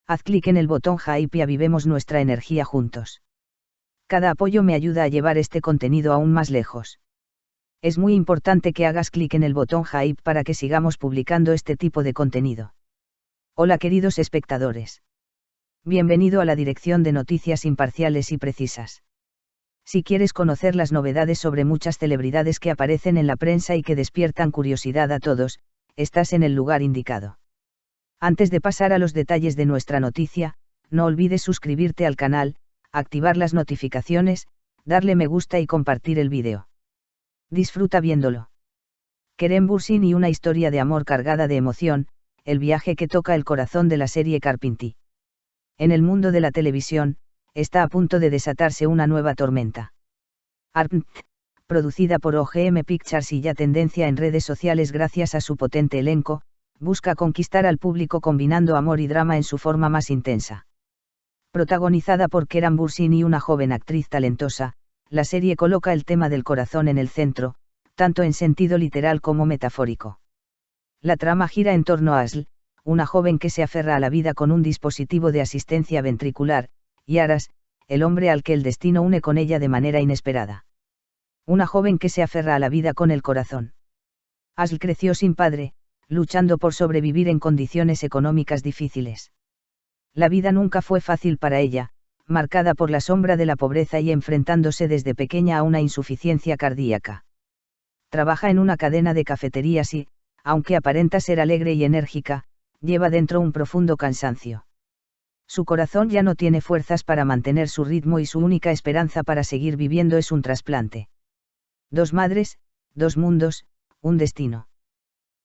Haz clic en el botón Hype y avivemos nuestra energía juntos. Cada apoyo me ayuda a llevar este contenido aún más lejos. Es muy importante que hagas clic en el botón Hype para que sigamos publicando este tipo de contenido. Hola queridos espectadores. Bienvenido a la dirección de noticias imparciales y precisas. Si quieres conocer las novedades sobre muchas celebridades que aparecen en la prensa y que despiertan curiosidad a todos, estás en el lugar indicado. Antes de pasar a los detalles de nuestra noticia, no olvides suscribirte al canal, activar las notificaciones, darle me gusta y compartir el vídeo. Disfruta viéndolo. Kerem Bürsin y una historia de amor cargada de emoción, el viaje que toca el corazón de la serie Carpinti. En el mundo de la televisión, está a punto de desatarse una nueva tormenta. Carpinti, producida por OGM Pictures y ya tendencia en redes sociales gracias a su potente elenco, busca conquistar al público combinando amor y drama en su forma más intensa. Protagonizada por Kerem Bürsin y una joven actriz talentosa, la serie coloca el tema del corazón en el centro, tanto en sentido literal como metafórico. La trama gira en torno a Asl, una joven que se aferra a la vida con un dispositivo de asistencia ventricular, y Aras, el hombre al que el destino une con ella de manera inesperada. Una joven que se aferra a la vida con el corazón. Asl creció sin padre, luchando por sobrevivir en condiciones económicas difíciles. La vida nunca fue fácil para ella, marcada por la sombra de la pobreza y enfrentándose desde pequeña a una insuficiencia cardíaca. Trabaja en una cadena de cafeterías y, aunque aparenta ser alegre y enérgica, lleva dentro un profundo cansancio. Su corazón ya no tiene fuerzas para mantener su ritmo y su única esperanza para seguir viviendo es un trasplante. Dos madres, dos mundos, un destino.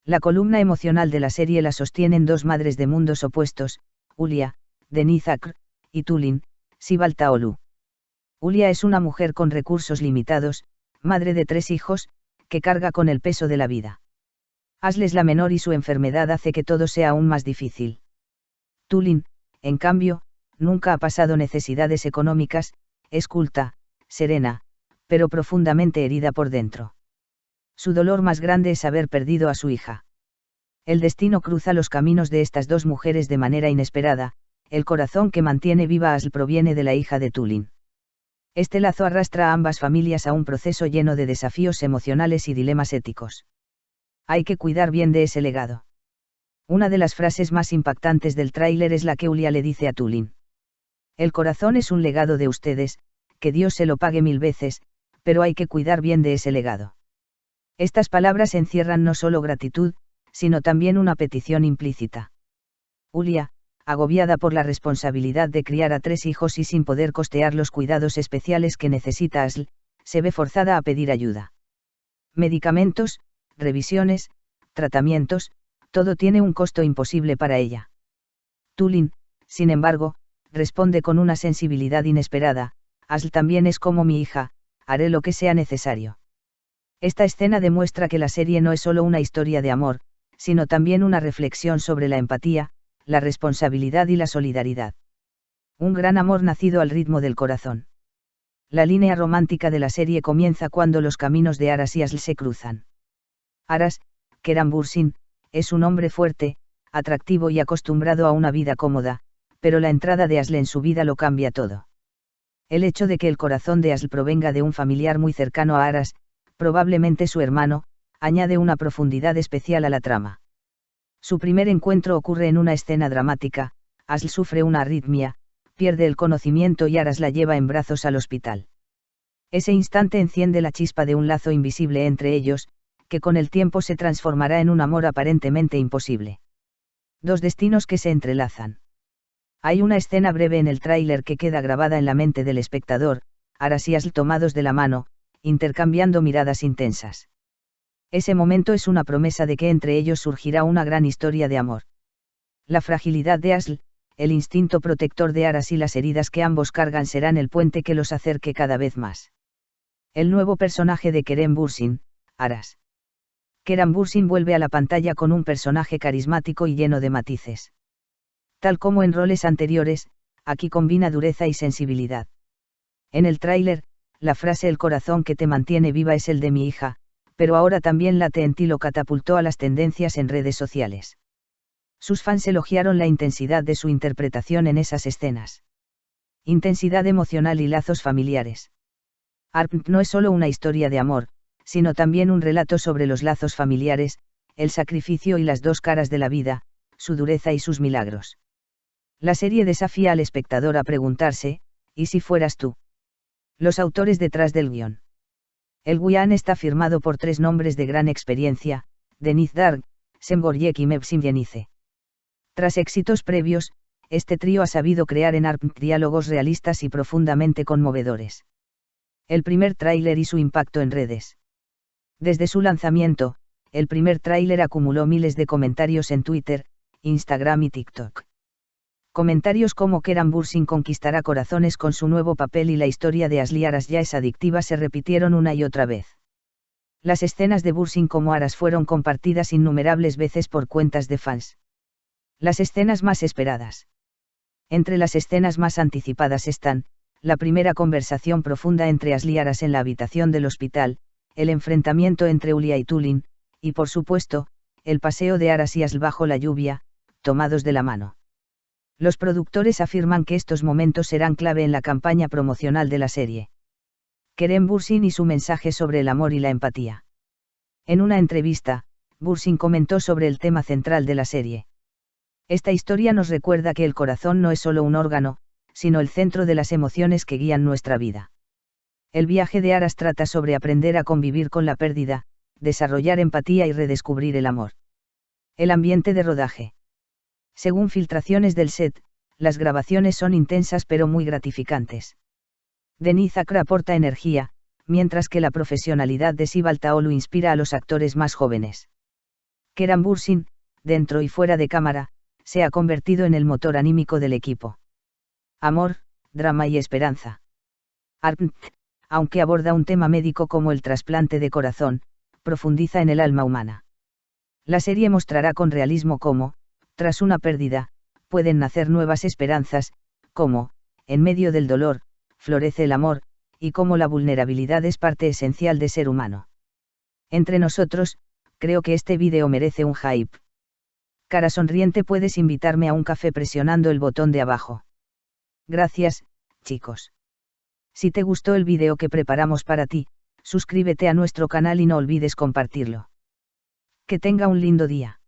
La columna emocional de la serie la sostienen dos madres de mundos opuestos, Hulya, Deniz Akr, y Tulin, Sibel Taolu. Hulya es una mujer con recursos limitados, madre de 3 hijos, que carga con el peso de la vida. Asl es la menor y su enfermedad hace que todo sea aún más difícil. Tulin, en cambio, nunca ha pasado necesidades económicas, es culta, serena, pero profundamente herida por dentro. Su dolor más grande es haber perdido a su hija. El destino cruza los caminos de estas dos mujeres de manera inesperada, el corazón que mantiene viva a Asl proviene de la hija de Tulin. Este lazo arrastra a ambas familias a un proceso lleno de desafíos emocionales y dilemas éticos. Hay que cuidar bien de ese legado. Una de las frases más impactantes del tráiler es la que Hulya le dice a Tulin. El corazón es un legado de ustedes, que Dios se lo pague 1000 veces, pero hay que cuidar bien de ese legado. Estas palabras encierran no solo gratitud, sino también una petición implícita. Hulya, agobiada por la responsabilidad de criar a 3 hijos y sin poder costear los cuidados especiales que necesita Asl, se ve forzada a pedir ayuda. Medicamentos, revisiones, tratamientos, todo tiene un costo imposible para ella. Tulin, sin embargo, responde con una sensibilidad inesperada, Asl también es como mi hija, haré lo que sea necesario. Esta escena demuestra que la serie no es solo una historia de amor, sino también una reflexión sobre la empatía, la responsabilidad y la solidaridad. Un gran amor nacido al ritmo del corazón. La línea romántica de la serie comienza cuando los caminos de Aras y Asl se cruzan. Aras, Kerem Bürsin, es un hombre fuerte, atractivo y acostumbrado a una vida cómoda, pero la entrada de Asl en su vida lo cambia todo. El hecho de que el corazón de Asl provenga de un familiar muy cercano a Aras, probablemente su hermano, añade una profundidad especial a la trama. Su primer encuentro ocurre en una escena dramática, Asl sufre una arritmia, pierde el conocimiento y Aras la lleva en brazos al hospital. Ese instante enciende la chispa de un lazo invisible entre ellos, que con el tiempo se transformará en un amor aparentemente imposible. Dos destinos que se entrelazan. Hay una escena breve en el tráiler que queda grabada en la mente del espectador, Aras y Asl tomados de la mano, intercambiando miradas intensas. Ese momento es una promesa de que entre ellos surgirá una gran historia de amor. La fragilidad de Asl, el instinto protector de Aras y las heridas que ambos cargan serán el puente que los acerque cada vez más. El nuevo personaje de Kerem Bürsin, Aras. Kerem Bürsin vuelve a la pantalla con un personaje carismático y lleno de matices. Tal como en roles anteriores, aquí combina dureza y sensibilidad. En el tráiler, la frase "el corazón que te mantiene viva es el de mi hija", pero ahora también late en ti lo catapultó a las tendencias en redes sociales. Sus fans elogiaron la intensidad de su interpretación en esas escenas. Intensidad emocional y lazos familiares. Arpent no es solo una historia de amor, sino también un relato sobre los lazos familiares, el sacrificio y las dos caras de la vida, su dureza y sus milagros. La serie desafía al espectador a preguntarse, ¿y si fueras tú? Los autores detrás del guión. El guión está firmado por 3 nombres de gran experiencia, Denis Dark, Sem Borjek y Mevsim Yenice. Tras éxitos previos, este trío ha sabido crear en Arpent diálogos realistas y profundamente conmovedores. El primer tráiler y su impacto en redes. Desde su lanzamiento, el primer tráiler acumuló miles de comentarios en Twitter, Instagram y TikTok. Comentarios como Keran Bursin conquistará corazones con su nuevo papel y la historia de Asli Aras ya es adictiva se repitieron una y otra vez. Las escenas de Bursin como Aras fueron compartidas innumerables veces por cuentas de fans. Las escenas más esperadas. Entre las escenas más anticipadas están, la primera conversación profunda entre Asli Aras en la habitación del hospital, el enfrentamiento entre Ulia y Tulin, y por supuesto, el paseo de Aras y Asl bajo la lluvia, tomados de la mano. Los productores afirman que estos momentos serán clave en la campaña promocional de la serie. Kerem Bürsin y su mensaje sobre el amor y la empatía. En una entrevista, Bürsin comentó sobre el tema central de la serie. Esta historia nos recuerda que el corazón no es solo un órgano, sino el centro de las emociones que guían nuestra vida. El viaje de Aras trata sobre aprender a convivir con la pérdida, desarrollar empatía y redescubrir el amor. El ambiente de rodaje. Según filtraciones del set, las grabaciones son intensas pero muy gratificantes. Denis Akra aporta energía, mientras que la profesionalidad de Sibal Taolu inspira a los actores más jóvenes. Kerem Bürsin, dentro y fuera de cámara, se ha convertido en el motor anímico del equipo. Amor, drama y esperanza. Arpent, aunque aborda un tema médico como el trasplante de corazón, profundiza en el alma humana. La serie mostrará con realismo cómo, tras una pérdida, pueden nacer nuevas esperanzas, cómo, en medio del dolor, florece el amor, y cómo la vulnerabilidad es parte esencial de ser humano. Entre nosotros, creo que este vídeo merece un hype. Cara sonriente, puedes invitarme a un café presionando el botón de abajo. Gracias, chicos. Si te gustó el vídeo que preparamos para ti, suscríbete a nuestro canal y no olvides compartirlo. Que tenga un lindo día.